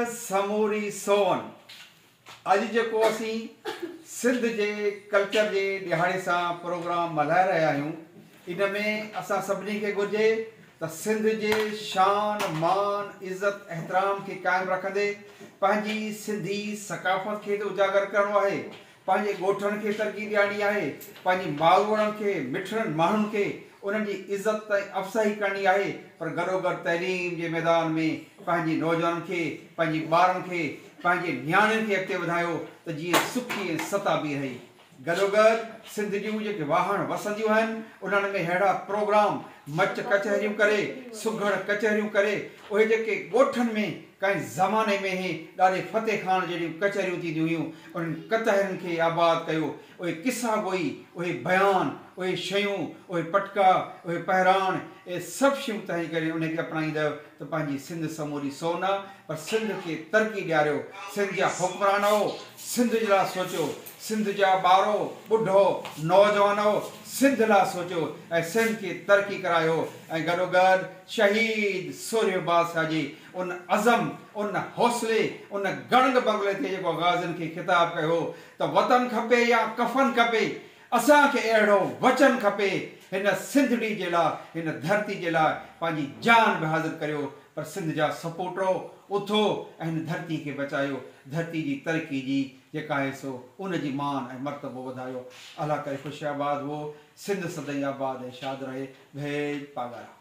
समूरी सोन अज जो असी सिंध के कल्चर के दिहाड़े से प्रोग्राम मल्हाए रहा आहियूं। इन में असां सभिनी के घुर्जे त सिंध के शान मान इज्जत एहतराम के कायम रखंदे पंहिंजी सिंधी सकाफ़त के उजागर करणो आहे, पंहिंजे ॻोठनि के तरक़ी ॾियाणी आहे, पंहिंजी माउरनि के मिठड़नि माण्हुनि के उन्हनि जी इज्जत अफ़साई करनी आहे। पर गॾोगॾु तइलीम के मैदान में पंहिंजे नौजवाननि के पंहिंजी ॿारनि के पंहिंजे नियाणियुनि के अॻिते वधायो त जीअं सुखी ऐं सताबी रहे। गॾोगॾु सिंध जूं जेके वाहण वसंदियूं आहिनि उन्हनि में अहिड़ा प्रोग्राम मच कचहरियूं करे सुघड़ कचहरियूं करे उहे जेके ॻोठनि में कंहिं ज़माने में ई ॾाढे फतेह खान जहिड़ियूं कचहरियूं थींदियूं हुयूं उन्हनि कचहरियुनि खे आबाद कयो। उहे किसा गोई, उहे बयान, उहे शयूं, उहे पटका, उहे पहिराण, ये सभु शयूं तंहिं करे उनखे अपनाईंदव त पंहिंजी सिंध समूरी सोन आहे। पर सिंध खे तरक़ी ॾियारियो, सिंध जा हुक्मरान हो सिंध जे लाइ सोचो, सिंध जा ॿारो ॿुढो नौजवान हो सिंध लाइ सोचो ऐं सिंध खे तरक़ी करायो। ऐं गॾोगॾु शहीद सूर्य बादशाह जी उन अज़म, उन हौसले, उन गणग बंगले ते जेको गाज़ियुनि खे ख़िताब कयो त वतन खपे या कफ़न खपे, असांखे अहिड़ो वचन खपे हिन सिंधड़ी जे लाइ, हिन धरती जे लाइ पंहिंजी जान बि हाज़िर करियो। पर सिंध जा सपोर्टरो उथो ऐं हिन धरती खे बचायो, धरती जी तरक़ी जी जेका आहे सो उन जी मान ऐं मर्तबो वधायो। अल्लाह करे ख़ुशियाबाद हो, सिंध सदाईं आबाद ऐं शाद रहे। भेज पागारा।